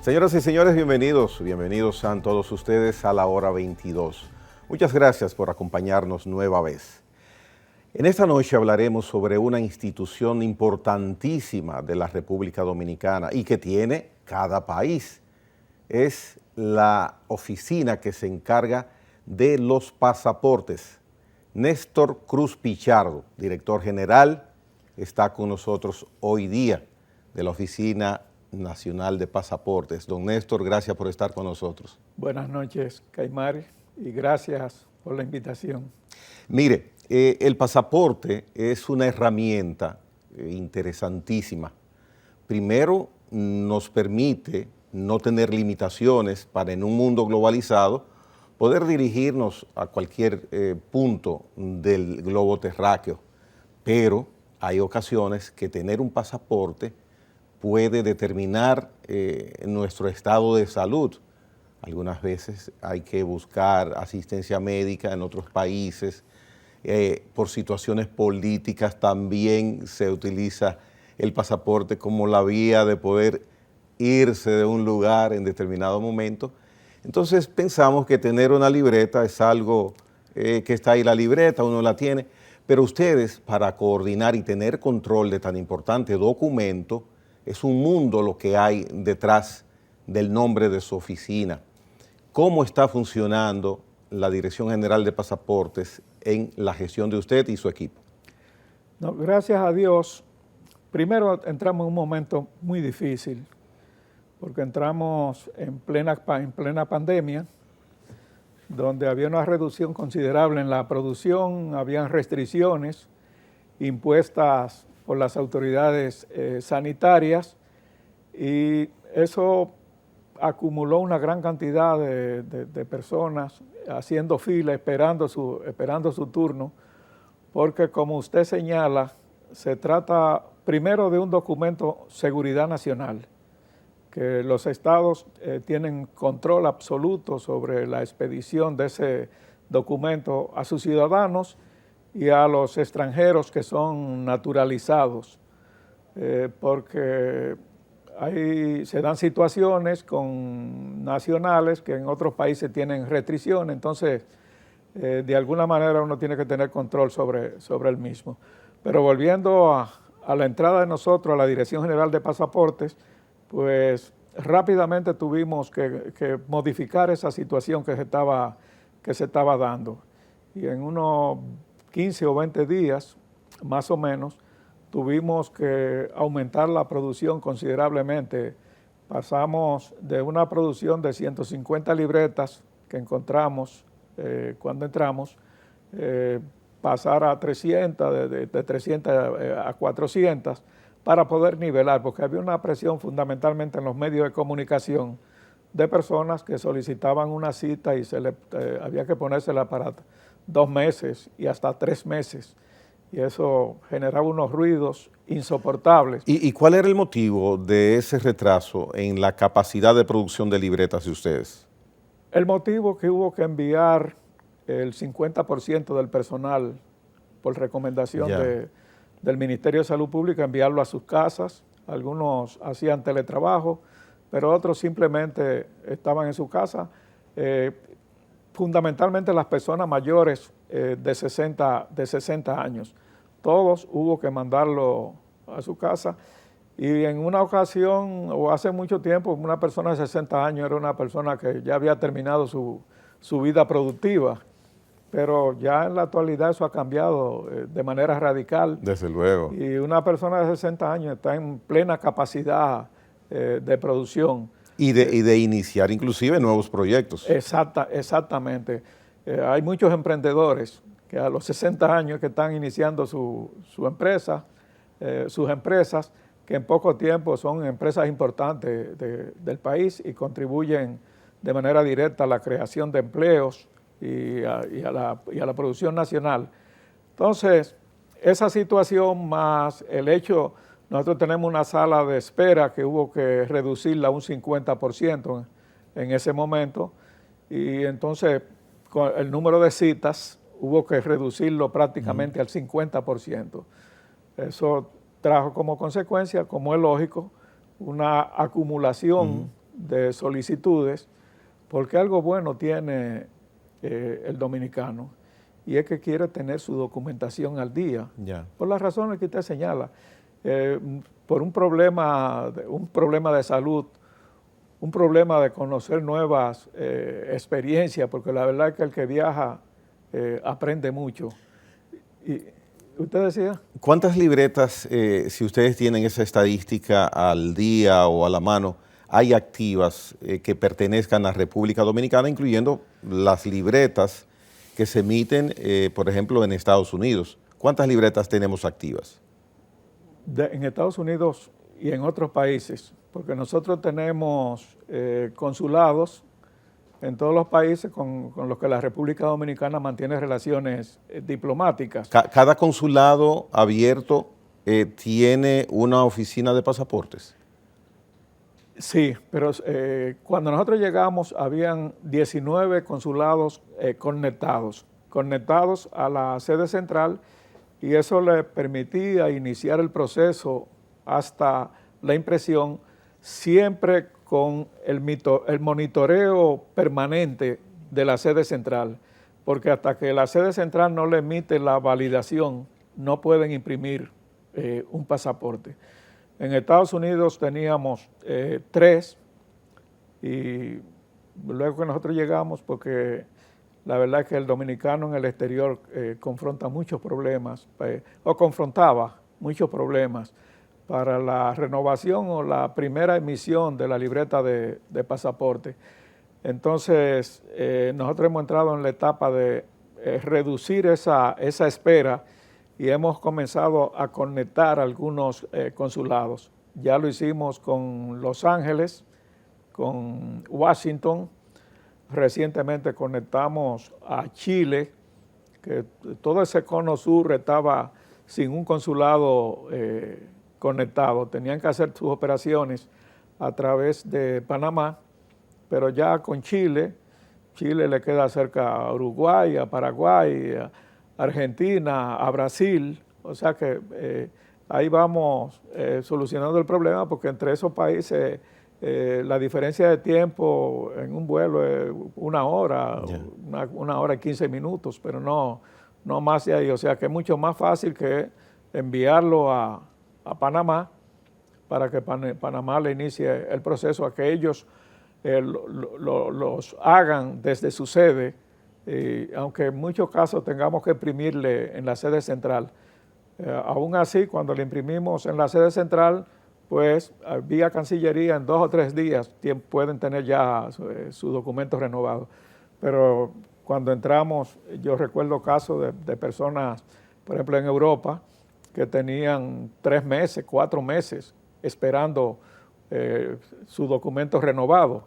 Señoras y señores, bienvenidos sean todos ustedes a la hora 22. Muchas gracias por acompañarnos nueva vez. En esta noche hablaremos sobre una institución importantísima de la República Dominicana y que tiene cada país. Es la oficina que se encarga de los pasaportes. Néstor Cruz Pichardo, director general, está con nosotros hoy día de la Oficina Nacional de Pasaportes. Don Néstor, gracias por estar con nosotros. Buenas noches, Caimari, y gracias por la invitación. Mire, el pasaporte es una herramienta interesantísima. Primero, nos permite no tener limitaciones para en un mundo globalizado poder dirigirnos a cualquier punto del globo terráqueo. Pero hay ocasiones que tener un pasaporte puede determinar nuestro estado de salud. Algunas veces hay que buscar asistencia médica en otros países. Por situaciones políticas también se utiliza el pasaporte como la vía de poder irse de un lugar en determinado momento. Entonces pensamos que tener una libreta es algo que está ahí la libreta, uno la tiene, pero ustedes para coordinar y tener control de tan importante documento, es un mundo lo que hay detrás del nombre de su oficina. ¿Cómo está funcionando la Dirección General de Pasaportes en la gestión de usted y su equipo? No, gracias a Dios, primero entramos en un momento muy difícil, porque entramos en plena pandemia, donde había una reducción considerable en la producción, habían restricciones impuestas por las autoridades sanitarias, y eso acumuló una gran cantidad de personas haciendo fila, esperando su turno, porque como usted señala, se trata primero de un documento seguridad nacional, que los estados tienen control absoluto sobre la expedición de ese documento a sus ciudadanos y a los extranjeros que son naturalizados, porque se dan situaciones con nacionales que en otros países tienen restricciones, entonces de alguna manera uno tiene que tener control sobre el mismo. Pero volviendo a la entrada de nosotros a la Dirección General de Pasaportes, pues rápidamente tuvimos que modificar esa situación que se estaba dando. Y en unos 15 o 20 días, más o menos, tuvimos que aumentar la producción considerablemente. Pasamos de una producción de 150 libretas que encontramos cuando entramos, pasar a 300, de 300 a 400, para poder nivelar, porque había una presión fundamentalmente en los medios de comunicación de personas que solicitaban una cita y había que ponérsela para 2 meses y hasta 3 meses. Y eso generaba unos ruidos insoportables. ¿Y cuál era el motivo de ese retraso en la capacidad de producción de libretas de ustedes? El motivo que hubo que enviar el 50% del personal por recomendación del Ministerio de Salud Pública, enviarlo a sus casas. Algunos hacían teletrabajo, pero otros simplemente estaban en su casa. Fundamentalmente las personas mayores de 60 años. Todos hubo que mandarlo a su casa. Y en una ocasión, o hace mucho tiempo, una persona de 60 años era una persona que ya había terminado su vida productiva. Pero ya en la actualidad eso ha cambiado de manera radical. Desde luego. Y una persona de 60 años está en plena capacidad de producción. Y de iniciar inclusive nuevos proyectos. Exactamente. Hay muchos emprendedores que a los 60 años que están iniciando su empresa, sus empresas, que en poco tiempo son empresas importantes del país y contribuyen de manera directa a la creación de empleos y a la producción nacional. Entonces, esa situación más el hecho, nosotros tenemos una sala de espera que hubo que reducirla a un 50% en ese momento, y entonces con el número de citas hubo que reducirlo prácticamente al 50%. Eso trajo como consecuencia, como es lógico, una acumulación de solicitudes, porque algo bueno tiene el dominicano, y es que quiere tener su documentación al día, por las razones que usted señala, por un problema de salud, un problema de conocer nuevas experiencias, porque la verdad es que el que viaja aprende mucho. Y ¿usted decía? ¿Cuántas libretas, si ustedes tienen esa estadística al día o a la mano, hay activas que pertenezcan a República Dominicana, incluyendo las libretas que se emiten, por ejemplo, en Estados Unidos? ¿Cuántas libretas tenemos activas? En Estados Unidos y en otros países, porque nosotros tenemos consulados en todos los países con los que la República Dominicana mantiene relaciones diplomáticas. ¿Cada consulado abierto tiene una oficina de pasaportes? Sí, pero cuando nosotros llegamos habían 19 consulados conectados a la sede central, y eso le permitía iniciar el proceso hasta la impresión, siempre con el monitoreo permanente de la sede central, porque hasta que la sede central no le emite la validación, no pueden imprimir un pasaporte. En Estados Unidos teníamos 3, y luego que nosotros llegamos, porque la verdad es que el dominicano en el exterior confronta muchos problemas, o confrontaba muchos problemas para la renovación o la primera emisión de la libreta de pasaporte. Entonces, nosotros hemos entrado en la etapa de reducir esa espera, y hemos comenzado a conectar algunos consulados. Ya lo hicimos con Los Ángeles, con Washington. Recientemente conectamos a Chile, que todo ese cono sur estaba sin un consulado conectado. Tenían que hacer sus operaciones a través de Panamá, pero ya con Chile le queda cerca a Uruguay, a Paraguay, a Argentina, a Brasil. O sea que ahí vamos solucionando el problema, porque entre esos países la diferencia de tiempo en un vuelo es 1 hora, una hora y 15 minutos, pero no más de ahí. O sea que es mucho más fácil que enviarlo a Panamá, para que Panamá le inicie el proceso, a que ellos los hagan desde su sede, aunque en muchos casos tengamos que imprimirle en la sede central. Aún así, cuando le imprimimos en la sede central, pues vía Cancillería, en 2 o 3 días pueden tener ya su documento renovado. Pero cuando entramos, yo recuerdo casos de personas, por ejemplo en Europa, que tenían 3 meses, 4 meses esperando su documento renovado.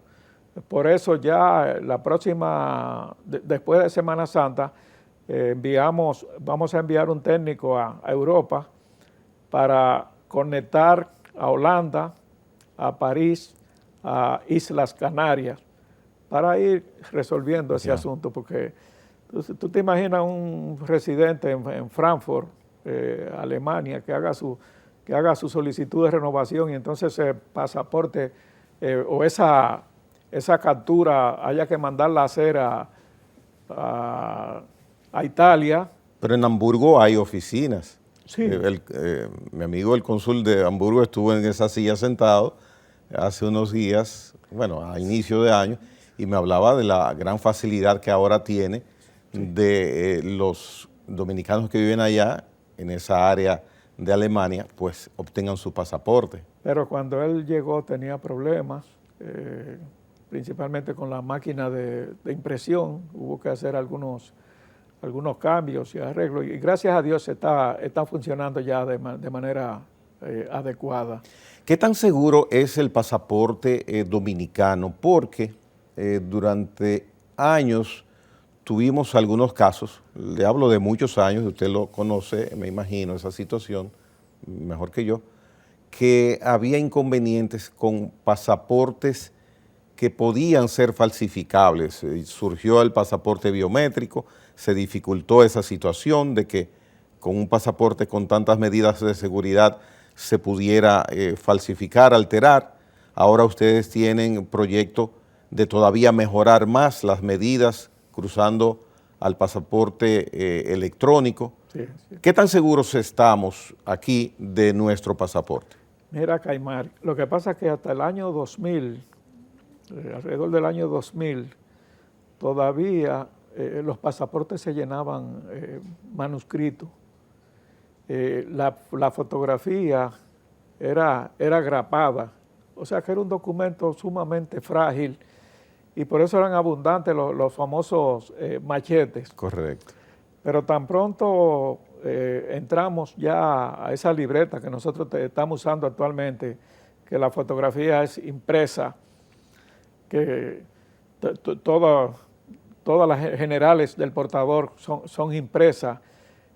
Por eso ya la próxima, después de Semana Santa, vamos a enviar un técnico a Europa para conectar a Holanda, a París, a Islas Canarias, para ir resolviendo ese asunto, porque tú te imaginas un residente en Frankfurt, Alemania, que haga su solicitud de renovación, y entonces ese pasaporte o esa captura haya que mandarla a hacer a Italia. Pero en Hamburgo hay oficinas. Sí. Mi amigo el cónsul de Hamburgo estuvo en esa silla sentado hace unos días, bueno, a inicio de año, y me hablaba de la gran facilidad que ahora tiene de los dominicanos que viven allá, en esa área de Alemania, pues obtengan su pasaporte. Pero cuando él llegó tenía problemas, principalmente con la máquina de impresión. Hubo que hacer algunos cambios y arreglos, y gracias a Dios está funcionando ya de manera adecuada. ¿Qué tan seguro es el pasaporte dominicano? Porque durante años tuvimos algunos casos, le hablo de muchos años, usted lo conoce, me imagino, esa situación mejor que yo, que había inconvenientes con pasaportes que podían ser falsificables. Surgió el pasaporte biométrico, se dificultó esa situación de que con un pasaporte con tantas medidas de seguridad se pudiera falsificar, alterar. Ahora ustedes tienen proyecto de todavía mejorar más las medidas cruzando al pasaporte electrónico. Sí, sí. ¿Qué tan seguros estamos aquí de nuestro pasaporte? Mira, Caimar, lo que pasa es que hasta el año 2000, alrededor del año 2000, todavía los pasaportes se llenaban manuscritos. La fotografía era grapada, o sea que era un documento sumamente frágil y por eso eran abundantes los famosos machetes. Correcto. Pero tan pronto entramos ya a esa libreta que nosotros estamos usando actualmente, que la fotografía es impresa, que todas las generales del portador son impresas.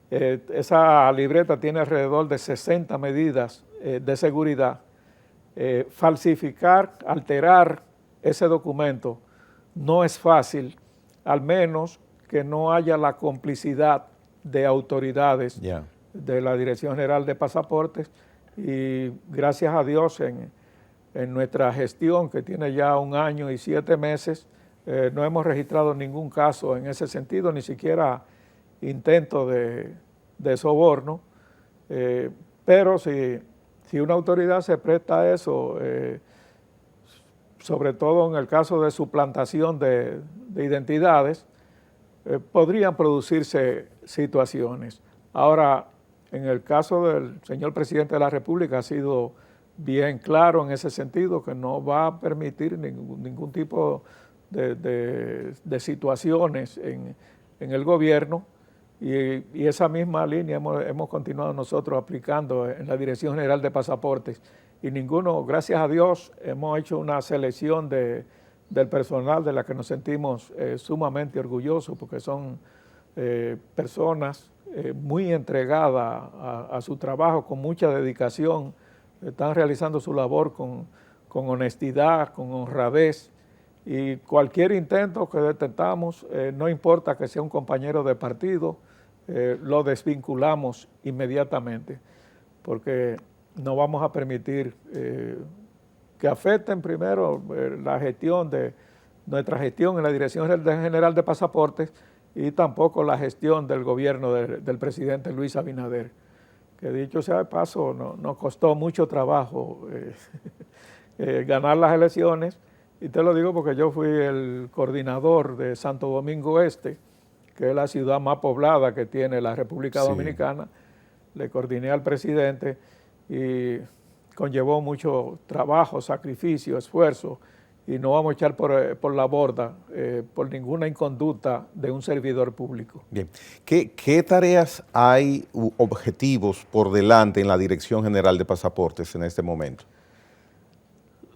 Esa libreta tiene alrededor de 60 medidas de seguridad. Falsificar, alterar ese documento no es fácil, al menos que no haya la complicidad de autoridades de la Dirección General de Pasaportes, y gracias a Dios en nuestra gestión, que tiene ya 1 año y 7 meses, no hemos registrado ningún caso en ese sentido, ni siquiera intento de soborno, pero si una autoridad se presta a eso, sobre todo en el caso de suplantación de identidades, podrían producirse situaciones. Ahora, en el caso del señor presidente de la República ha sido bien claro en ese sentido, que no va a permitir ningún tipo de situaciones en el gobierno, y esa misma línea hemos continuado nosotros aplicando en la Dirección General de Pasaportes, y ninguno, gracias a Dios, hemos hecho una selección del personal de la que nos sentimos sumamente orgullosos, porque son personas muy entregadas a su trabajo, con mucha dedicación, están realizando su labor con honestidad, con honradez, y cualquier intento que detectamos, no importa que sea un compañero de partido, lo desvinculamos inmediatamente, porque no vamos a permitir que afecten primero la gestión nuestra gestión en la Dirección General de Pasaportes, y tampoco la gestión del gobierno del presidente Luis Abinader, que dicho sea de paso, nos costó mucho trabajo ganar las elecciones, y te lo digo porque yo fui el coordinador de Santo Domingo Este, que es la ciudad más poblada que tiene la República Dominicana. Le coordiné al presidente y conllevó mucho trabajo, sacrificio, esfuerzo, y no vamos a echar por la borda por ninguna inconducta de un servidor público. Bien. ¿Qué tareas hay, objetivos por delante en la Dirección General de Pasaportes en este momento?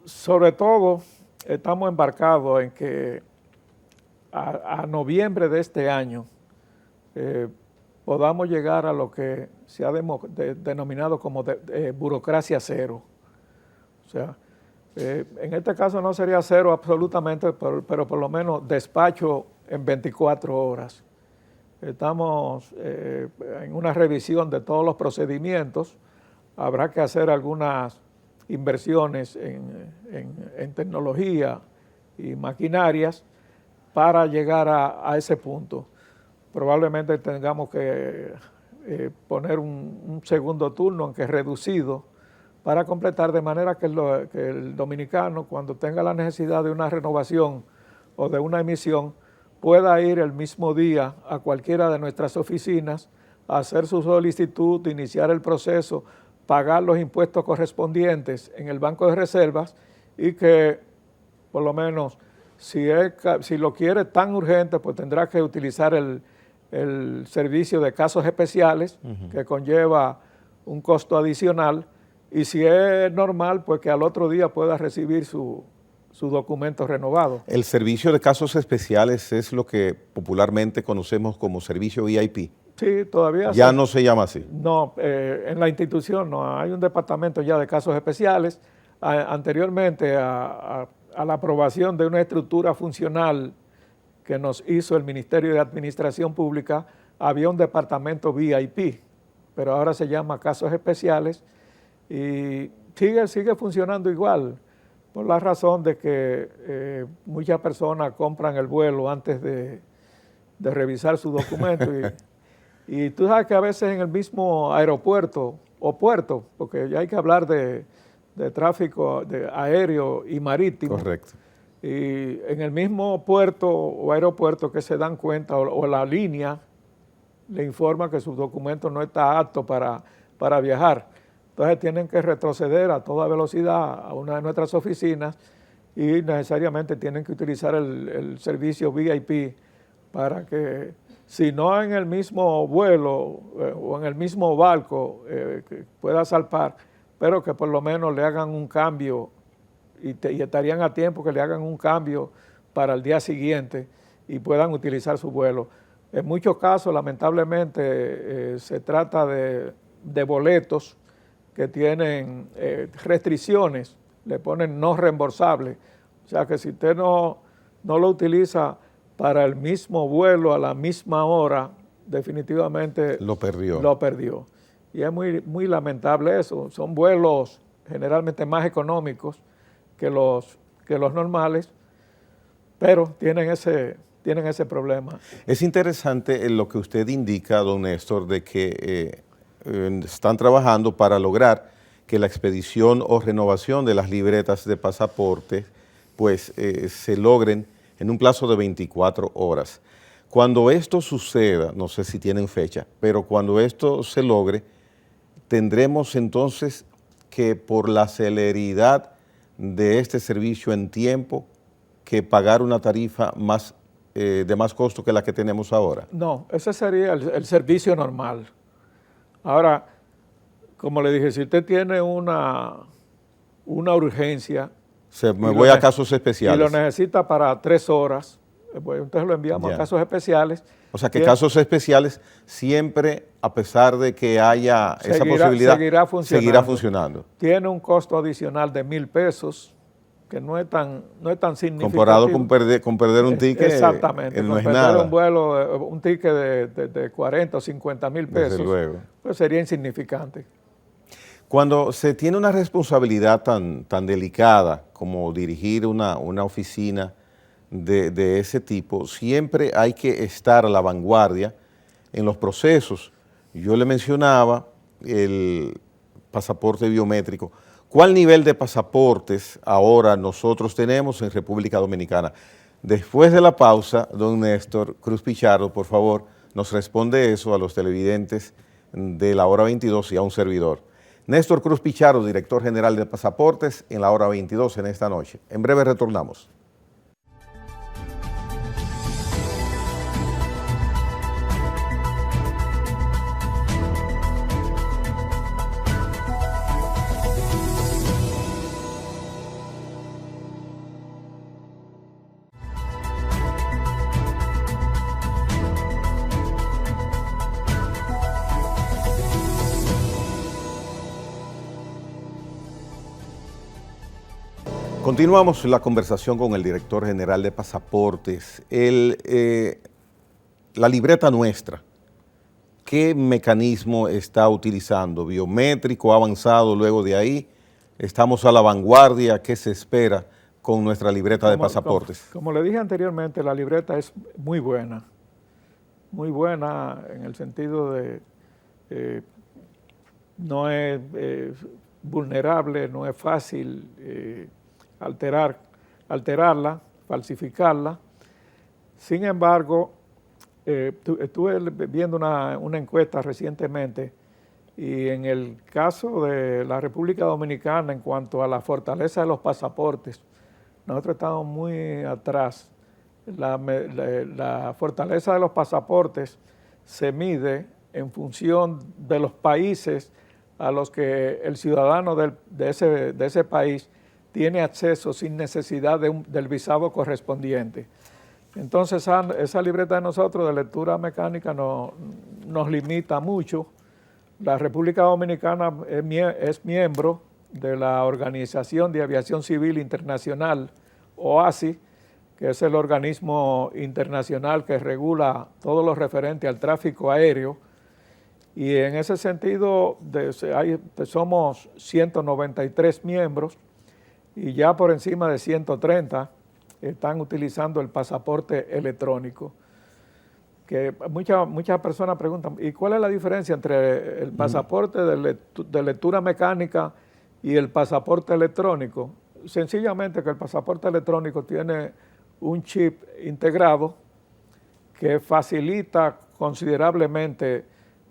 Sobre todo, estamos embarcados en que a noviembre de este año podamos llegar a lo que se ha denominado como burocracia cero. O sea, en este caso no sería cero absolutamente, pero por lo menos despacho en 24 horas. Estamos en una revisión de todos los procedimientos. Habrá que hacer algunas inversiones en tecnología y maquinarias para llegar a ese punto. Probablemente tengamos que poner un segundo turno, aunque reducido, para completar, de manera que el dominicano, cuando tenga la necesidad de una renovación o de una emisión, pueda ir el mismo día a cualquiera de nuestras oficinas, hacer su solicitud, iniciar el proceso, pagar los impuestos correspondientes en el Banco de Reservas, y que por lo menos si lo quiere tan urgente, pues tendrá que utilizar el servicio de casos especiales, que conlleva un costo adicional, y si es normal, pues que al otro día pueda recibir su documento renovado. El servicio de casos especiales es lo que popularmente conocemos como servicio VIP. Sí, todavía. Ya no se llama así. No, en la institución no, hay un departamento ya de casos especiales. Anteriormente a la aprobación de una estructura funcional que nos hizo el Ministerio de Administración Pública, había un departamento VIP, pero ahora se llama casos especiales, y sigue funcionando igual. por la razón de que muchas personas compran el vuelo antes de revisar sus documentos y tú sabes que a veces en el mismo aeropuerto o puerto, porque ya hay que hablar de tráfico aéreo y marítimo. Correcto. Y en el mismo puerto o aeropuerto que se dan cuenta o la línea le informa que su documento no está apto para viajar. Entonces tienen que retroceder a toda velocidad a una de nuestras oficinas y necesariamente tienen que utilizar el servicio VIP para que, si no en el mismo vuelo o en el mismo barco, que pueda zarpar, pero que por lo menos le hagan un cambio y estarían a tiempo que le hagan un cambio para el día siguiente y puedan utilizar su vuelo. En muchos casos, lamentablemente, se trata de boletos que tienen restricciones, le ponen no reembolsable. O sea que si usted no lo utiliza para el mismo vuelo a la misma hora, definitivamente lo perdió. Lo perdió. Y es muy, muy lamentable eso. Son vuelos generalmente más económicos que los normales, pero tienen ese problema. Es interesante lo que usted indica, don Néstor, de que están trabajando para lograr que la expedición o renovación de las libretas de pasaporte pues se logren en un plazo de 24 horas. Cuando esto suceda, no sé si tienen fecha, pero cuando esto se logre, tendremos entonces que por la celeridad de este servicio en tiempo, que pagar una tarifa más de más costo que la que tenemos ahora. No, ese sería el servicio normal. Ahora, como le dije, si usted tiene una urgencia, Me voy a casos especiales. Y lo necesita para 3 horas, pues entonces lo enviamos a casos especiales. O sea que casos especiales siempre, a pesar de que haya esa posibilidad, seguirá funcionando. Tiene un costo adicional de $1,000, que no es tan significativo. Comparado con perder un ticket, exactamente, no es perder nada. un vuelo, un ticket de 40 o 50 mil pesos, desde luego, pues sería insignificante. Cuando se tiene una responsabilidad tan delicada como dirigir una oficina de ese tipo, siempre hay que estar a la vanguardia en los procesos. Yo le mencionaba el pasaporte biométrico. ¿Cuál nivel de pasaportes ahora nosotros tenemos en República Dominicana? Después de la pausa, don Néstor Cruz Pichardo, por favor, nos responde eso a los televidentes de la hora 22 y a un servidor. Néstor Cruz Pichardo, director general de Pasaportes, en la hora 22 en esta noche. En breve retornamos. Continuamos la conversación con el director general de Pasaportes. La libreta nuestra, ¿qué mecanismo está utilizando? ¿Biométrico, avanzado? Luego de ahí, ¿estamos a la vanguardia? ¿Qué se espera con nuestra libreta de pasaportes? Como le dije anteriormente, la libreta es muy buena en el sentido de no es vulnerable, no es fácil alterarla, falsificarla. Sin embargo, estuve viendo una encuesta recientemente y en el caso de la República Dominicana en cuanto a la fortaleza de los pasaportes, nosotros estamos muy atrás. La fortaleza de los pasaportes se mide en función de los países a los que el ciudadano de ese país tiene acceso sin necesidad del visado correspondiente. Entonces esa libreta de nosotros de lectura mecánica nos limita mucho. La República Dominicana es miembro de la Organización de Aviación Civil Internacional, OASI, que es el organismo internacional que regula todo lo referente al tráfico aéreo. Y en ese sentido somos 193 miembros, y ya por encima de 130 están utilizando el pasaporte electrónico. Que muchas personas preguntan, ¿y cuál es la diferencia entre el pasaporte de lectura mecánica y el pasaporte electrónico? Sencillamente que el pasaporte electrónico tiene un chip integrado que facilita considerablemente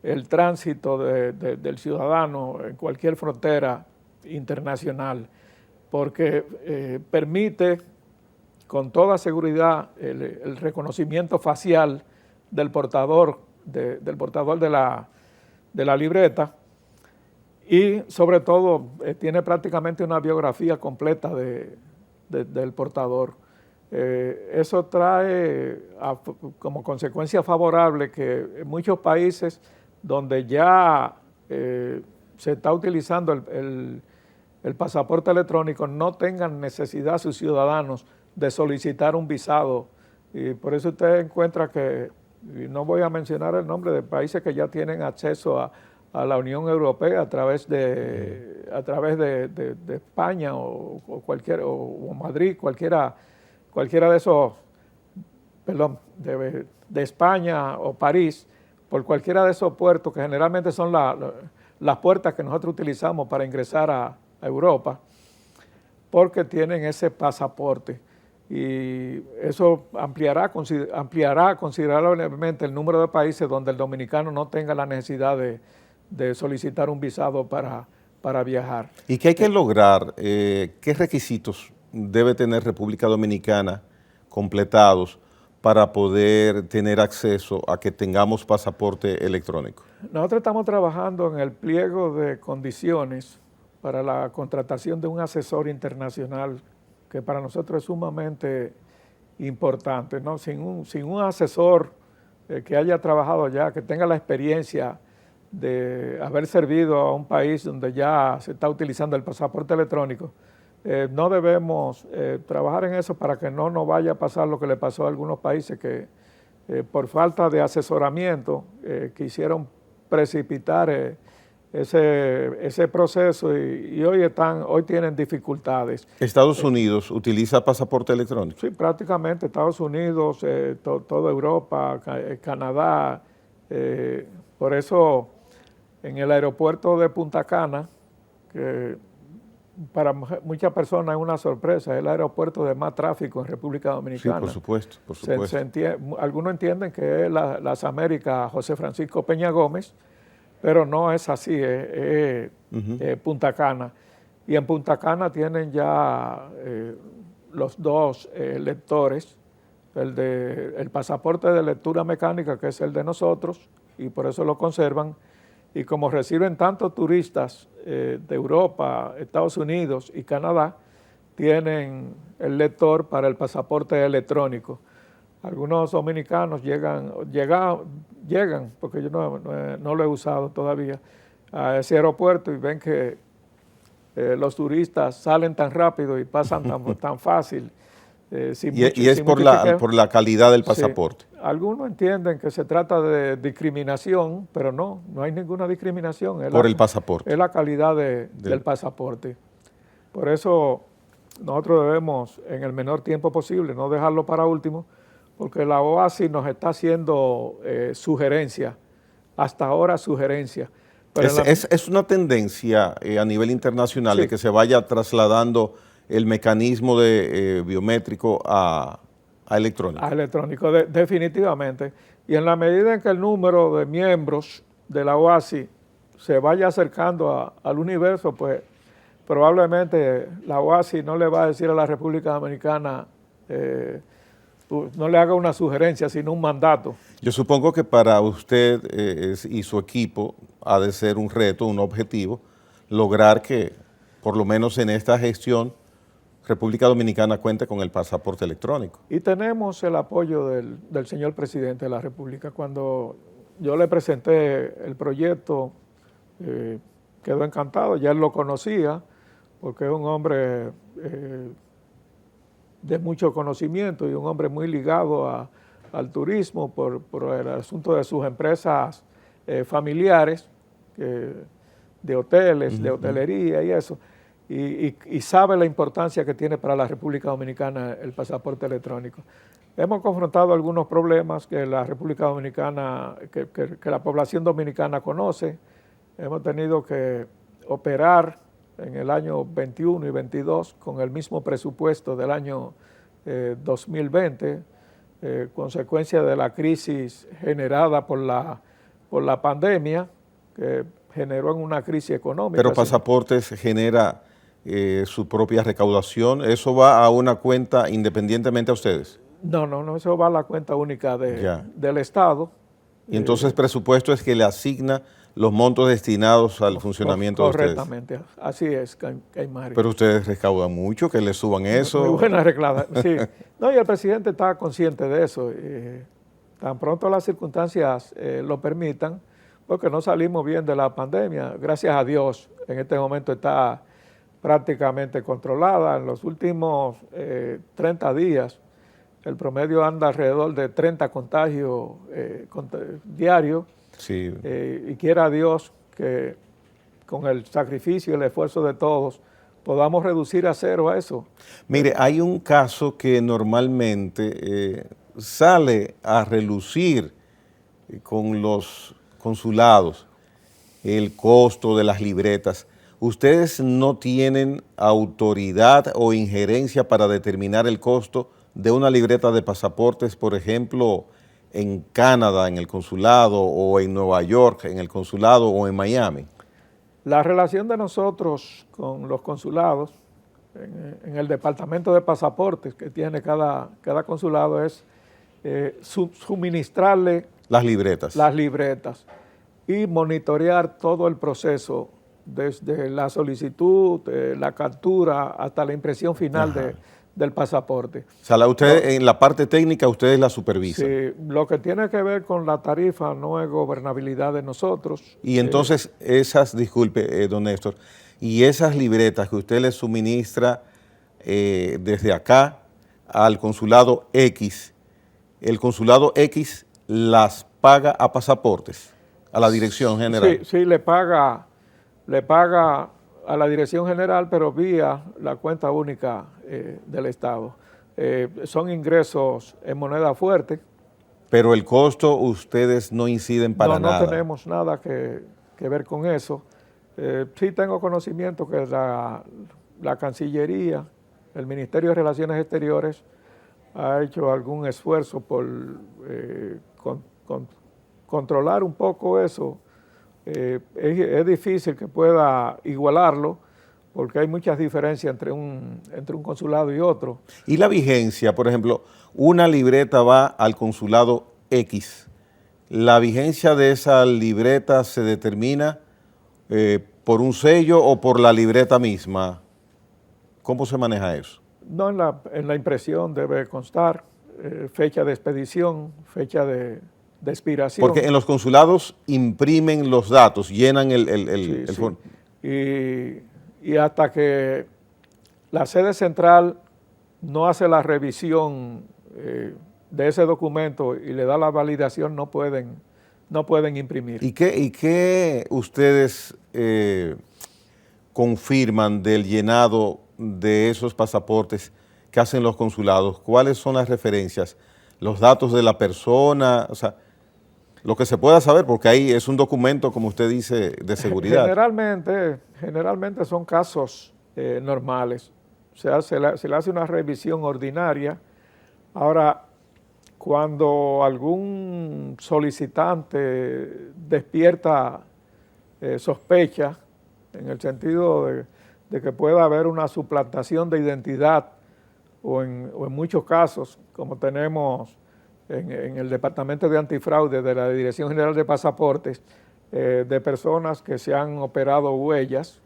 el tránsito del ciudadano en cualquier frontera internacional, porque permite con toda seguridad el reconocimiento facial del portador de la libreta, y sobre todo tiene prácticamente una biografía completa del portador. Eso trae como consecuencia favorable que en muchos países donde ya se está utilizando el pasaporte electrónico no tengan necesidad sus ciudadanos de solicitar un visado, y por eso usted encuentra que, y no voy a mencionar el nombre de países que ya tienen acceso a la Unión Europea a través de España o Madrid, cualquiera de esos, perdón, de España o París, por cualquiera de esos puertos que generalmente son las puertas que nosotros utilizamos para ingresar a Europa, porque tienen ese pasaporte. Y eso ampliará considerablemente el número de países donde el dominicano no tenga la necesidad de solicitar un visado para viajar. ¿Y qué hay que lograr? ¿Qué requisitos debe tener República Dominicana completados para poder tener acceso a que tengamos pasaporte electrónico? Nosotros estamos trabajando en el pliego de condiciones para la contratación de un asesor internacional, que para nosotros es sumamente importante, ¿no? Sin un asesor que haya trabajado ya, que tenga la experiencia de haber servido a un país donde ya se está utilizando el pasaporte electrónico, no debemos trabajar en eso para que no nos vaya a pasar lo que le pasó a algunos países que por falta de asesoramiento quisieron precipitar ese proceso y hoy tienen dificultades. ¿Estados Unidos utiliza pasaporte electrónico? Sí, prácticamente Estados Unidos, toda Europa, Canadá. Por eso en el aeropuerto de Punta Cana, que para muchas personas es una sorpresa, es el aeropuerto de más tráfico en República Dominicana. Sí, por supuesto, por supuesto. Algunos entienden que es las Américas José Francisco Peña Gómez, pero no es así, es Punta Cana. Y en Punta Cana tienen ya los dos lectores, el pasaporte de lectura mecánica, que es el de nosotros, y por eso lo conservan. Y como reciben tantos turistas de Europa, Estados Unidos y Canadá, tienen el lector para el pasaporte electrónico. Algunos dominicanos llegan, porque yo no lo he usado todavía, a ese aeropuerto y ven que los turistas salen tan rápido y pasan tan fácil. Y es por la calidad del pasaporte. Sí. Algunos entienden que se trata de discriminación, pero no hay ninguna discriminación. Por el pasaporte. Es la calidad del pasaporte. Por eso nosotros debemos, en el menor tiempo posible, no dejarlo para último, porque la OASI nos está haciendo sugerencias, hasta ahora sugerencias. Es una tendencia a nivel internacional, sí, de que se vaya trasladando el mecanismo de biométrico a electrónico. A electrónico, definitivamente. Y en la medida en que el número de miembros de la OASI se vaya acercando al universo, pues probablemente la OASI no le va a decir a la República Dominicana, no le haga una sugerencia, sino un mandato. Yo supongo que para usted y su equipo ha de ser un reto, un objetivo, lograr que, por lo menos en esta gestión, República Dominicana cuente con el pasaporte electrónico. Y tenemos el apoyo del señor presidente de la República. Cuando yo le presenté el proyecto, quedó encantado, ya él lo conocía, porque es un hombre de mucho conocimiento y un hombre muy ligado al turismo por el asunto de sus empresas familiares, de hoteles, de hotelería y eso. y sabe la importancia que tiene para la República Dominicana el pasaporte electrónico. Hemos confrontado algunos problemas que la República Dominicana, que la población dominicana conoce. Hemos tenido que operar en el año 21 y 22 con el mismo presupuesto del año 2020, consecuencia de la crisis generada por la pandemia, que generó en una crisis económica. Pero Pasaportes genera su propia recaudación, ¿eso va a una cuenta independientemente a ustedes? No, eso va a la cuenta única del Estado. Y entonces presupuesto es que le asigna los montos destinados al funcionamiento de ustedes. Correctamente, así es, Caimari. Pero ustedes recaudan mucho, que le suban eso. Muy buena reclamación, sí. No, y el presidente está consciente de eso. Tan pronto las circunstancias lo permitan, porque no salimos bien de la pandemia. Gracias a Dios, en este momento está prácticamente controlada. En los últimos 30 días, el promedio anda alrededor de 30 contagios diarios. Sí. Y quiera Dios que con el sacrificio y el esfuerzo de todos podamos reducir a cero eso. Mire, hay un caso que normalmente sale a relucir con los consulados, el costo de las libretas. ¿Ustedes no tienen autoridad o injerencia para determinar el costo de una libreta de pasaportes, por ejemplo, en Canadá, en el consulado, o en Nueva York, en el consulado, o en Miami? La relación de nosotros con los consulados, en el departamento de pasaportes que tiene cada consulado, es suministrarle las libretas y monitorear todo el proceso, desde la solicitud, la captura, hasta la impresión final del pasaporte. O sea, en la parte técnica ustedes la supervisan. Sí, lo que tiene que ver con la tarifa no es gobernabilidad de nosotros. Y entonces disculpe, don Néstor, y esas libretas que usted les suministra desde acá al consulado X, el consulado X las paga a Pasaportes, a la dirección general. Sí, le paga a la dirección general, pero vía la cuenta única del Estado. Son ingresos en moneda fuerte. Pero el costo ustedes no inciden para nada. No tenemos nada que ver con eso. Sí tengo conocimiento que la Cancillería, el Ministerio de Relaciones Exteriores, ha hecho algún esfuerzo por controlar un poco eso. Es difícil que pueda igualarlo, porque hay muchas diferencias entre un consulado y otro. Y la vigencia, por ejemplo, una libreta va al consulado X. ¿La vigencia de esa libreta se determina por un sello o por la libreta misma? ¿Cómo se maneja eso? No, en la impresión debe constar fecha de expedición, fecha de expiración. Porque en los consulados imprimen los datos, llenan el formato. Y hasta que la sede central no hace la revisión de ese documento y le da la validación, no pueden imprimir. ¿Y qué ustedes confirman del llenado de esos pasaportes que hacen los consulados? ¿Cuáles son las referencias? ¿Los datos de la persona? O sea, lo que se pueda saber, porque ahí es un documento, como usted dice, de seguridad. Generalmente son casos normales. Se le hace una revisión ordinaria. Ahora, cuando algún solicitante despierta sospecha, en el sentido de que pueda haber una suplantación de identidad, o en muchos casos, como tenemos en el Departamento de Antifraude de la Dirección General de Pasaportes, de personas que se han operado huellas,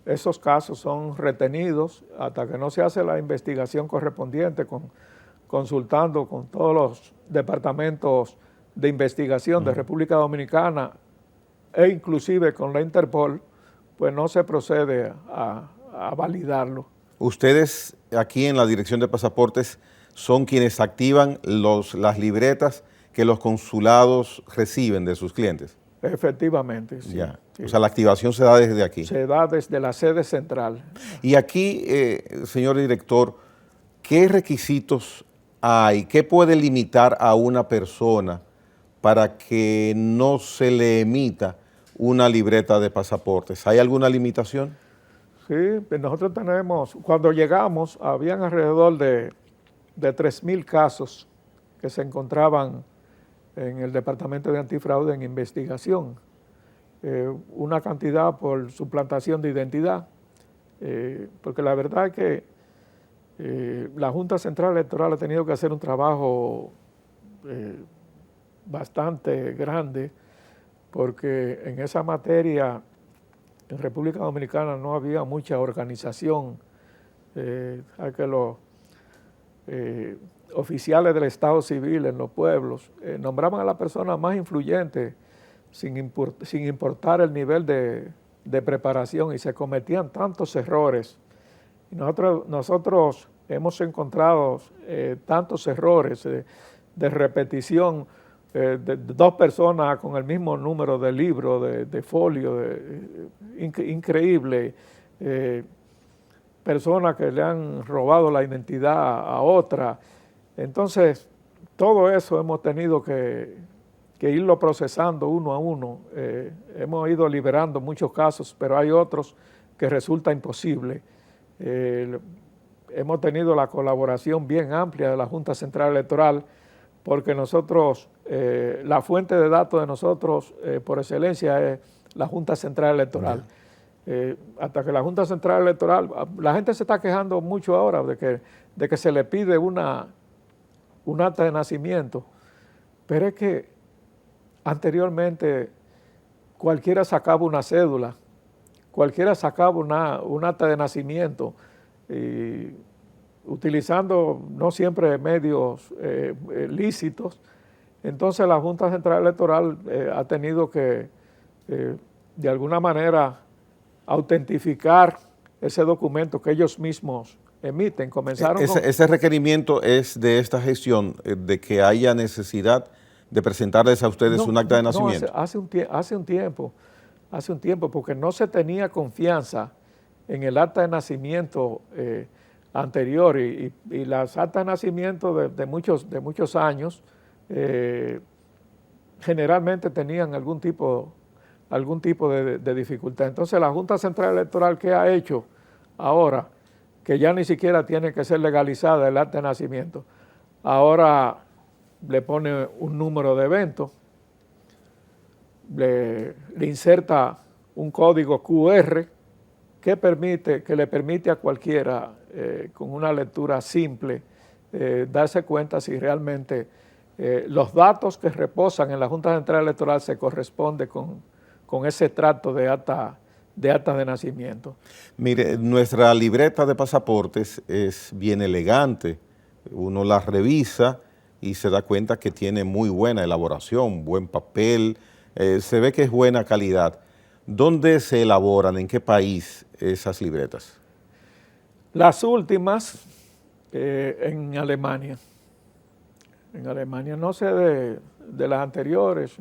esos casos son retenidos hasta que no se hace la investigación correspondiente, consultando con todos los departamentos de investigación de República Dominicana e inclusive con la Interpol, pues no se procede a validarlo. Ustedes aquí en la Dirección de Pasaportes son quienes activan las libretas que los consulados reciben de sus clientes. Efectivamente, sí. Ya. O sea, la activación se da desde aquí. Se da desde la sede central. Y aquí, señor director, ¿qué requisitos hay? ¿Qué puede limitar a una persona para que no se le emita una libreta de pasaportes? ¿Hay alguna limitación? Sí, pues nosotros tenemos, cuando llegamos, habían alrededor de 3.000 casos que se encontraban en el Departamento de Antifraude en investigación. Una cantidad por suplantación de identidad, porque la verdad es que la Junta Central Electoral ha tenido que hacer un trabajo bastante grande, porque en esa materia en República Dominicana no había mucha organización. Hay que los oficiales del Estado Civil en los pueblos nombraban a la persona más influyente sin importar el nivel de preparación, y se cometían tantos errores. Y nosotros hemos encontrado tantos errores de repetición, de dos personas con el mismo número de libro, de folio, increíble. Personas que le han robado la identidad a otra. Entonces, todo eso hemos tenido que irlo procesando uno a uno. Hemos ido liberando muchos casos, pero hay otros que resulta imposible. Hemos tenido la colaboración bien amplia de la Junta Central Electoral, porque nosotros, la fuente de datos de nosotros por excelencia es la Junta Central Electoral. Hasta que la Junta Central Electoral, la gente se está quejando mucho ahora de que se le pide un acta de nacimiento, pero es que anteriormente cualquiera sacaba una cédula, cualquiera sacaba un acta de nacimiento, utilizando no siempre medios lícitos. Entonces la Junta Central Electoral ha tenido que, de alguna manera, autentificar ese documento que ellos mismos emiten. Ese requerimiento es de esta gestión, de que haya necesidad de presentarles a ustedes un acta de nacimiento. Hace un tiempo, porque no se tenía confianza en el acta de nacimiento anterior, y las actas de nacimiento de muchos años generalmente tenían algún tipo de dificultad. Entonces la Junta Central Electoral, ¿qué ha hecho ahora? Que ya ni siquiera tiene que ser legalizada el acta de nacimiento. Ahora le pone un número de evento, le inserta un código QR que le permite a cualquiera con una lectura simple darse cuenta si realmente los datos que reposan en la Junta Central Electoral se corresponden con ese trato de acta de nacimiento. Mire, nuestra libreta de pasaportes es bien elegante. Uno la revisa y se da cuenta que tiene muy buena elaboración, buen papel, se ve que es buena calidad. ¿Dónde se elaboran? ¿En qué país esas libretas? Las últimas en Alemania. En Alemania, no sé de las anteriores,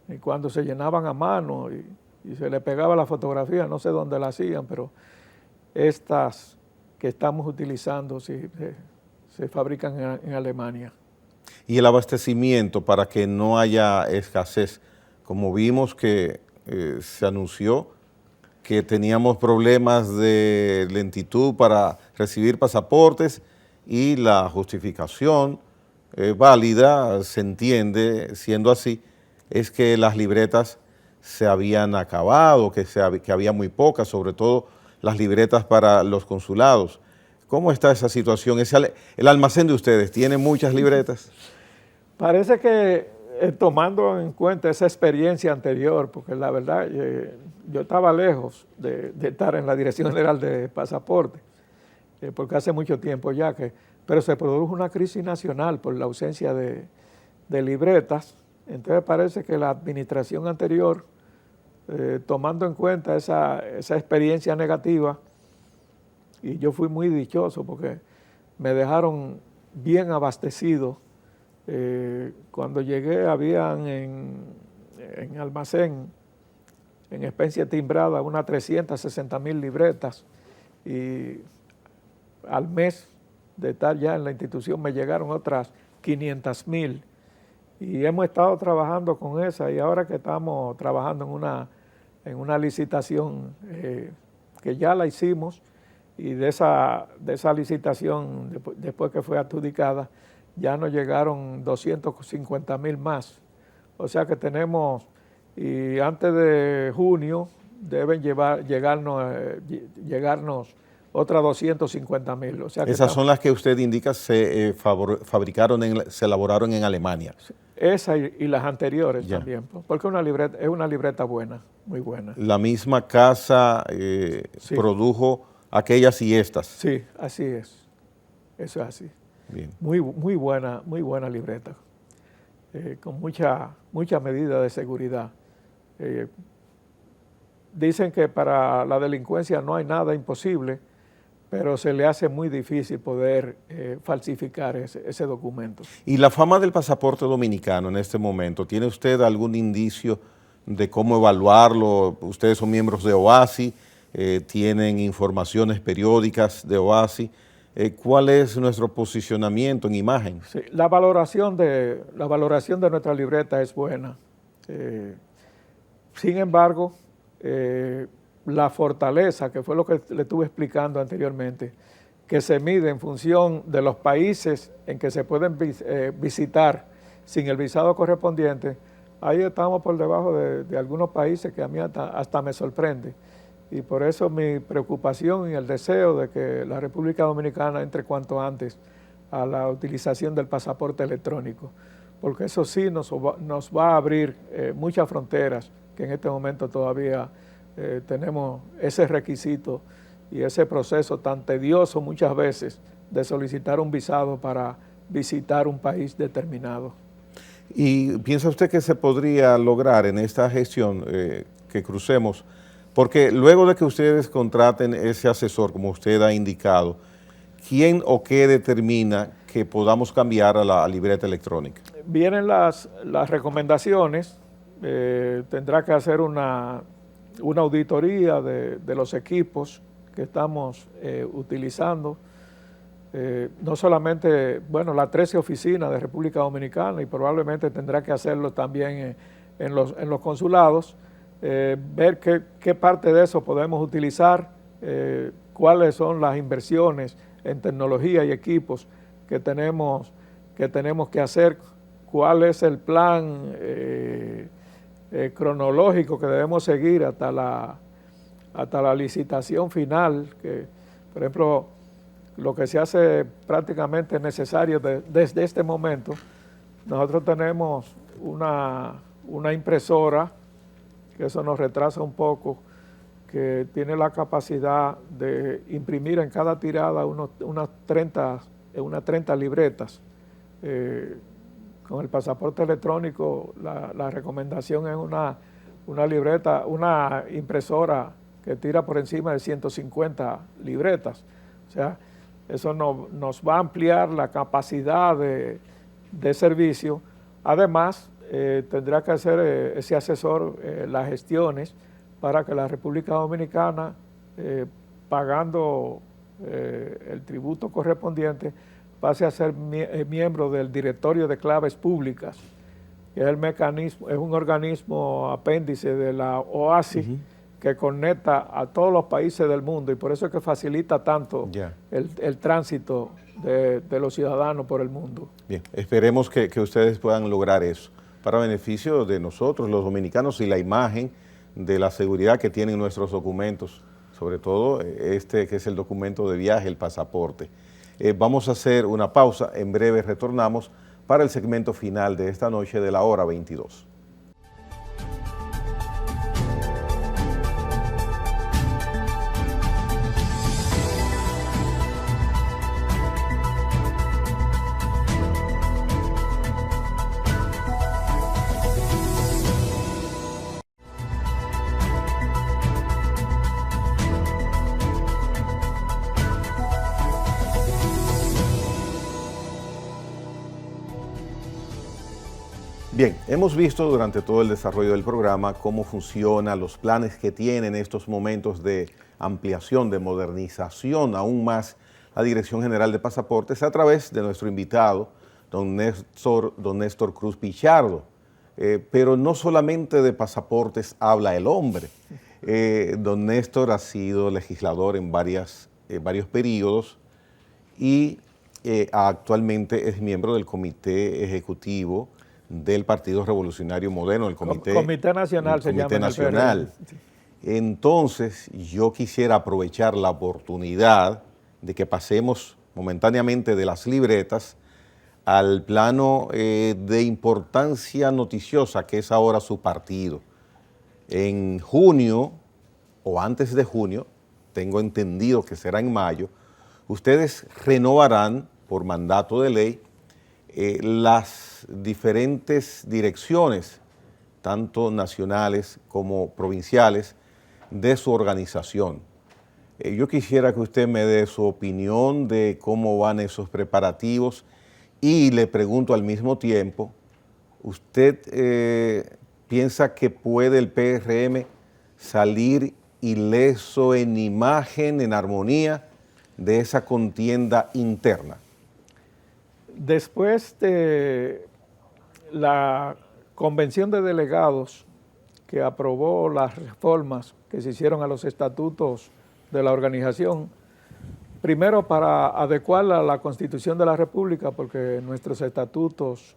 ni cuando se llenaban a mano y se le pegaba la fotografía, no sé dónde la hacían, pero estas que estamos utilizando sí, se fabrican en Alemania. Y el abastecimiento para que no haya escasez, como vimos que se anunció que teníamos problemas de lentitud para recibir pasaportes, y la justificación válida, se entiende, siendo así, es que las libretas se habían acabado, que había muy pocas, sobre todo las libretas para los consulados. ¿Cómo está esa situación? ¿El almacén de ustedes tiene muchas libretas? Parece que tomando en cuenta esa experiencia anterior, porque la verdad yo estaba lejos de estar en la Dirección General de Pasaporte, porque hace mucho tiempo ya pero se produjo una crisis nacional por la ausencia de libretas. Entonces parece que la administración anterior, tomando en cuenta esa experiencia negativa, y yo fui muy dichoso porque me dejaron bien abastecido. Cuando llegué habían en almacén en especie timbrada unas 360,000 libretas y al mes de estar ya en la institución me llegaron otras 500,000 y hemos estado trabajando con esa y ahora que estamos trabajando en una licitación que ya la hicimos y de esa licitación después que fue adjudicada ya nos llegaron 250,000 más, o sea que tenemos y antes de junio deben llegarnos otras 250,000. O sea que esas son las que usted indica se se elaboraron en Alemania. Esa y las anteriores también, porque es una libreta buena, muy buena. La misma casa sí. Produjo aquellas y estas. Sí, así es. Eso es así. Bien. Muy buena libreta, con mucha medida de seguridad. Dicen que para la delincuencia no hay nada imposible, pero se le hace muy difícil poder falsificar ese documento. ¿Y la fama del pasaporte dominicano en este momento? ¿Tiene usted algún indicio de cómo evaluarlo? Ustedes son miembros de OASI, tienen informaciones periódicas de OASI. ¿Cuál es nuestro posicionamiento en imagen? Sí, la valoración de nuestra libreta es buena. Sin embargo, la fortaleza, que fue lo que le estuve explicando anteriormente, que se mide en función de los países en que se pueden visitar sin el visado correspondiente, ahí estamos por debajo de algunos países que a mí hasta me sorprende. Y por eso mi preocupación y el deseo de que la República Dominicana entre cuanto antes a la utilización del pasaporte electrónico, porque eso sí nos va a abrir muchas fronteras que en este momento todavía tenemos ese requisito y ese proceso tan tedioso muchas veces de solicitar un visado para visitar un país determinado. ¿Y piensa usted que se podría lograr en esta gestión que crucemos? Porque luego de que ustedes contraten ese asesor, como usted ha indicado, ¿quién o qué determina que podamos cambiar a la libreta electrónica? Vienen las recomendaciones, tendrá que hacer una auditoría de los equipos que estamos utilizando, no solamente, bueno, las 13 oficinas de República Dominicana y probablemente tendrá que hacerlo también en los consulados, ver qué parte de eso podemos utilizar, cuáles son las inversiones en tecnología y equipos que tenemos que hacer, cuál es el plan cronológico que debemos seguir hasta la licitación final, que por ejemplo lo que se hace prácticamente necesario desde este momento. Nosotros tenemos una impresora, que eso nos retrasa un poco, que tiene la capacidad de imprimir en cada tirada unas 30 libretas. Con el pasaporte electrónico la recomendación es una impresora que tira por encima de 150 libretas. O sea, eso nos va a ampliar la capacidad de servicio. Además, tendrá que hacer ese asesor las gestiones para que la República Dominicana, pagando el tributo correspondiente, pase a ser miembro del Directorio de Claves Públicas, que es un organismo apéndice de la OASI, que conecta a todos los países del mundo y por eso es que facilita tanto el tránsito de los ciudadanos por el mundo. Bien, esperemos que ustedes puedan lograr eso para beneficio de nosotros, los dominicanos, y la imagen de la seguridad que tienen nuestros documentos, sobre todo este que es el documento de viaje, el pasaporte. Vamos a hacer una pausa, en breve retornamos para el segmento final de esta noche de la hora 22. Bien, hemos visto durante todo el desarrollo del programa cómo funcionan los planes que tiene en estos momentos de ampliación, de modernización aún más la Dirección General de Pasaportes a través de nuestro invitado, don Néstor Cruz Pichardo. Pero no solamente de pasaportes habla el hombre. Don Néstor ha sido legislador en varios periodos y actualmente es miembro del Comité Ejecutivo del Partido Revolucionario Moderno, el Comité Nacional se llama. Comité Nacional. Entonces, yo quisiera aprovechar la oportunidad de que pasemos momentáneamente de las libretas al plano de importancia noticiosa que es ahora su partido. En junio, o antes de junio, tengo entendido que será en mayo, ustedes renovarán por mandato de ley las diferentes direcciones, tanto nacionales como provinciales, de su organización. Yo quisiera que usted me dé su opinión de cómo van esos preparativos y le pregunto al mismo tiempo, ¿usted piensa que puede el PRM salir ileso en imagen, en armonía de esa contienda interna? Después de la convención de delegados que aprobó las reformas que se hicieron a los estatutos de la organización, primero para adecuarla a la Constitución de la República, porque nuestros estatutos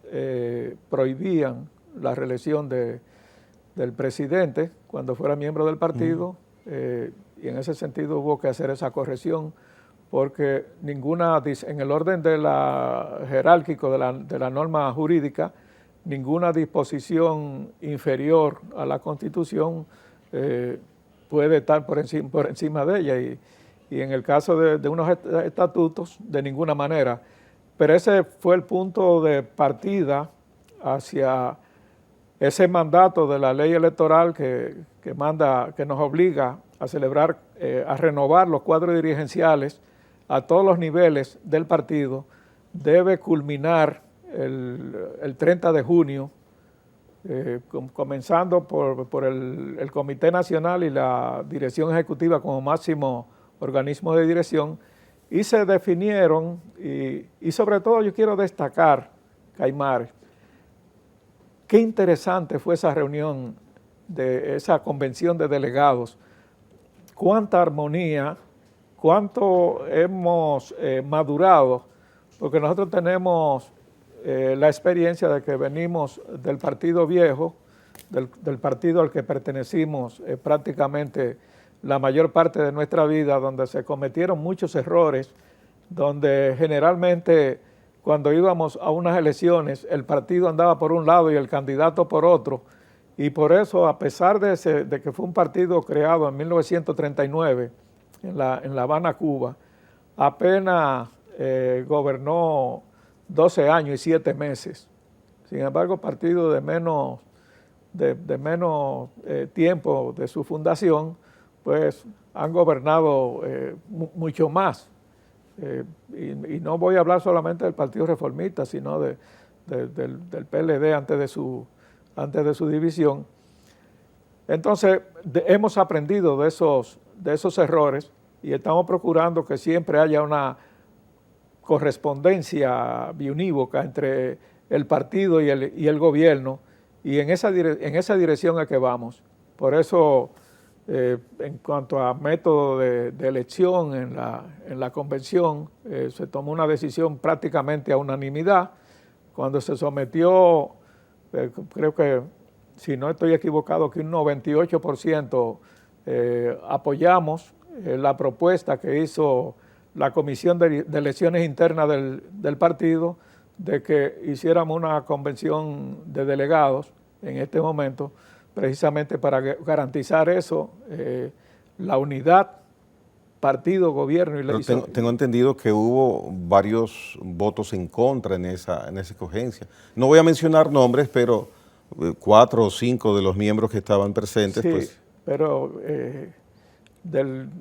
prohibían la reelección del presidente cuando fuera miembro del partido, y en ese sentido hubo que hacer esa corrección, porque en el orden de jerárquico de la norma jurídica, ninguna disposición inferior a la Constitución puede estar por encima de ella, y en el caso de unos estatutos, de ninguna manera. Pero ese fue el punto de partida hacia ese mandato de la ley electoral que nos obliga a celebrar, a renovar los cuadros dirigenciales a todos los niveles del partido. Debe culminar el 30 de junio, comenzando por el Comité Nacional y la Dirección Ejecutiva como máximo organismo de dirección, y se definieron, y sobre todo yo quiero destacar, Caimar, qué interesante fue esa reunión de esa convención de delegados, cuánta armonía, cuánto hemos madurado, porque nosotros tenemos la experiencia de que venimos del partido viejo, del partido al que pertenecimos prácticamente la mayor parte de nuestra vida, donde se cometieron muchos errores, donde generalmente cuando íbamos a unas elecciones el partido andaba por un lado y el candidato por otro, y por eso, a pesar de que fue un partido creado en 1939 en La Habana, Cuba, apenas gobernó 12 años y 7 meses. Sin embargo, partido de menos tiempo de su fundación, pues han gobernado mucho más. Y no voy a hablar solamente del Partido Reformista, sino del PLD antes de su división. Entonces, hemos aprendido de esos errores y estamos procurando que siempre haya una correspondencia biunívoca entre el partido y el gobierno, y en esa dirección es que vamos. Por eso, en cuanto a método de elección en la convención, se tomó una decisión prácticamente a unanimidad. Cuando se sometió, creo que, si no estoy equivocado, que un 98% apoyamos la propuesta que hizo la Comisión de Elecciones Internas del partido, de que hiciéramos una convención de delegados en este momento, precisamente para garantizar eso, la unidad, partido, gobierno y legislatura. Tengo entendido que hubo varios votos en contra en esa escogencia. No voy a mencionar nombres, pero 4 o 5 de los miembros que estaban presentes. Sí, pues. Pero del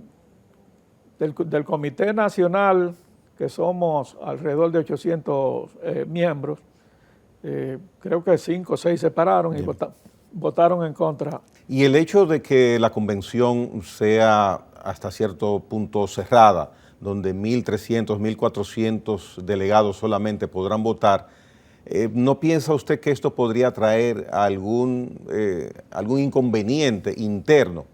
Comité Nacional, que somos alrededor de 800 miembros, Creo que 5 o 6 se pararon y votaron en contra. Y el hecho de que la convención sea hasta cierto punto cerrada, donde 1.300, 1.400 delegados solamente podrán votar, ¿no piensa usted que esto podría traer algún inconveniente interno?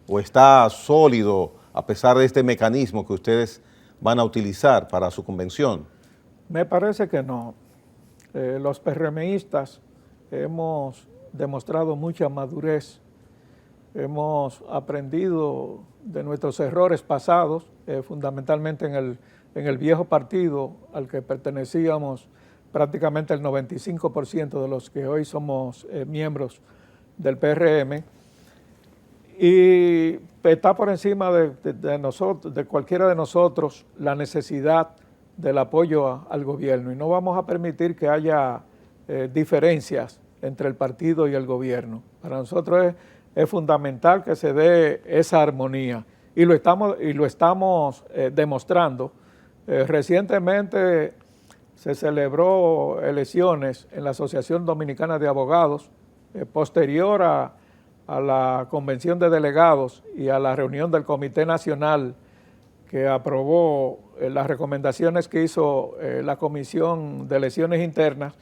¿O está sólido a pesar de este mecanismo que ustedes van a utilizar para su convención? Me parece que no. Los PRMistas hemos demostrado mucha madurez, hemos aprendido de nuestros errores pasados, fundamentalmente en el viejo partido al que pertenecíamos prácticamente el 95% de los que hoy somos miembros del PRM, y está por encima de nosotros, de cualquiera de nosotros, la necesidad del apoyo al gobierno, y no vamos a permitir que haya diferencias entre el partido y el gobierno. Para nosotros es fundamental que se dé esa armonía, y lo estamos demostrando. Recientemente se celebró elecciones en la Asociación Dominicana de Abogados, posterior a la convención de delegados y a la reunión del Comité Nacional que aprobó las recomendaciones que hizo la Comisión de Elecciones Internas,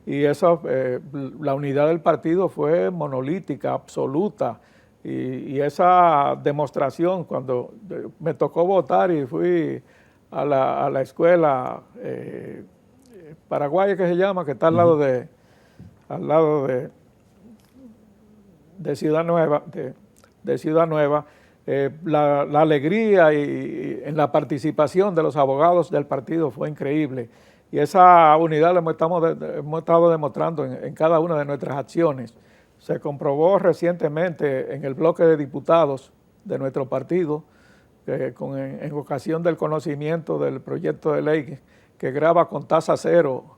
y eso, la unidad del partido fue monolítica, absoluta, y esa demostración, cuando me tocó votar y fui a la escuela paraguaya que se llama, que está al lado de Ciudad Nueva, la alegría y en la participación de los abogados del partido fue increíble, y esa unidad la hemos estado demostrando en cada una de nuestras acciones. Se comprobó recientemente en el bloque de diputados de nuestro partido, en ocasión del conocimiento del proyecto de ley que grava con tasa cero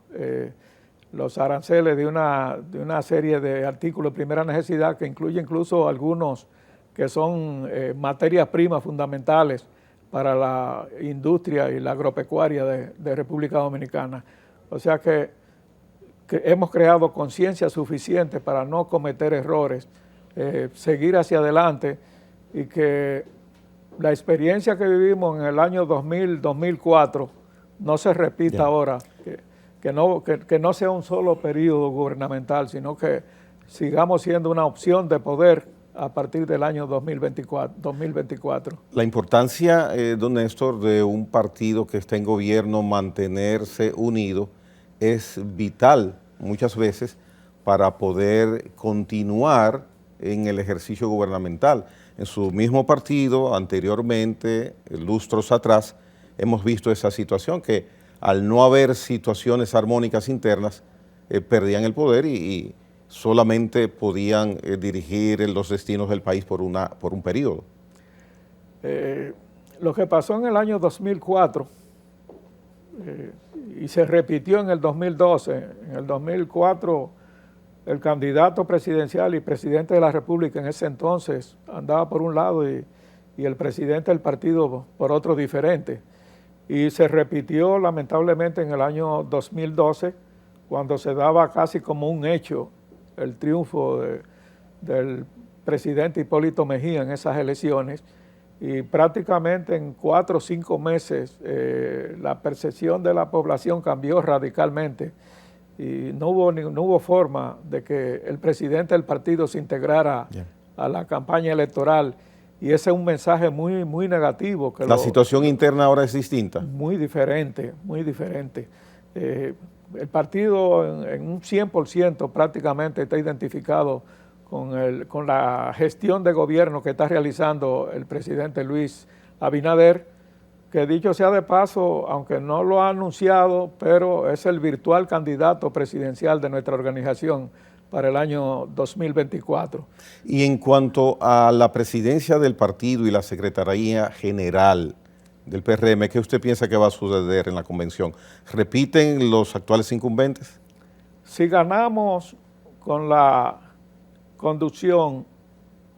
los aranceles de una serie de artículos de primera necesidad, que incluye incluso algunos que son materias primas fundamentales para la industria y la agropecuaria de República Dominicana. O sea que hemos creado conciencia suficiente para no cometer errores, seguir hacia adelante, y que la experiencia que vivimos en el año 2000-2004 no se repita ahora, que no sea un solo periodo gubernamental, sino que sigamos siendo una opción de poder a partir del año 2024. La importancia, don Néstor, de un partido que está en gobierno mantenerse unido es vital muchas veces para poder continuar en el ejercicio gubernamental. En su mismo partido, anteriormente, lustros atrás, hemos visto esa situación que al no haber situaciones armónicas internas, perdían el poder y solamente podían dirigir los destinos del país por un periodo. Lo que pasó en el año 2004 y se repitió en el 2012, en el 2004 el candidato presidencial y presidente de la República en ese entonces andaba por un lado y el presidente del partido por otro diferente. Y se repitió lamentablemente en el año 2012, cuando se daba casi como un hecho el triunfo del presidente Hipólito Mejía en esas elecciones, y prácticamente en 4 o 5 meses la percepción de la población cambió radicalmente, y no hubo forma de que el presidente del partido se integrara a la campaña electoral, y ese es un mensaje muy, muy negativo. La situación interna ahora es distinta. Muy diferente, muy diferente. El partido en un 100% prácticamente está identificado con la gestión de gobierno que está realizando el presidente Luis Abinader, que dicho sea de paso, aunque no lo ha anunciado, pero es el virtual candidato presidencial de nuestra organización para el año 2024. Y en cuanto a la presidencia del partido y la Secretaría General del PRM, ¿qué usted piensa que va a suceder en la convención? ¿Repiten los actuales incumbentes? Si ganamos con la conducción,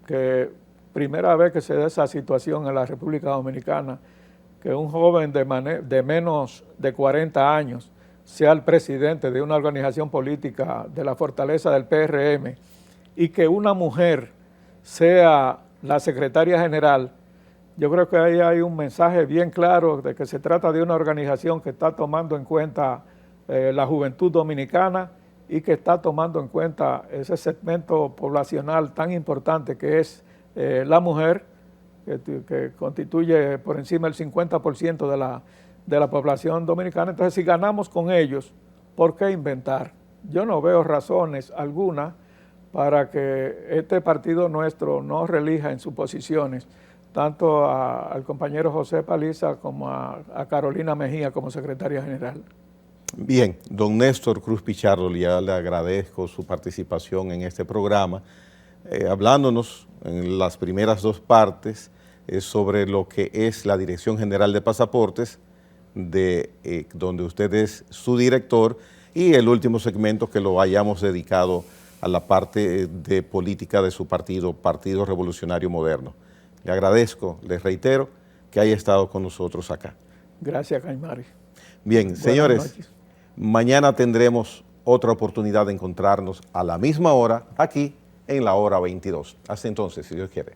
que primera vez que se da esa situación en la República Dominicana, que un joven de menos de 40 años sea el presidente de una organización política de la fortaleza del PRM y que una mujer sea la secretaria general, yo creo que ahí hay un mensaje bien claro de que se trata de una organización que está tomando en cuenta la juventud dominicana y que está tomando en cuenta ese segmento poblacional tan importante que es la mujer, que constituye por encima del 50% de la población dominicana. Entonces, si ganamos con ellos, ¿por qué inventar? Yo no veo razones alguna para que este partido nuestro no relija en sus posiciones tanto al compañero José Paliza como a Carolina Mejía como secretaria general. Bien, don Néstor Cruz Pichardo, ya le agradezco su participación en este programa, hablándonos en las primeras dos partes sobre lo que es la Dirección General de Pasaportes, donde usted es su director, y el último segmento que lo hayamos dedicado a la parte de política de su partido, Partido Revolucionario Moderno. Le agradezco, les reitero, que haya estado con nosotros acá. Gracias, Caimari. Bien, Buenas señores, noches. Mañana tendremos otra oportunidad de encontrarnos a la misma hora, aquí en la hora 22. Hasta entonces, si Dios quiere.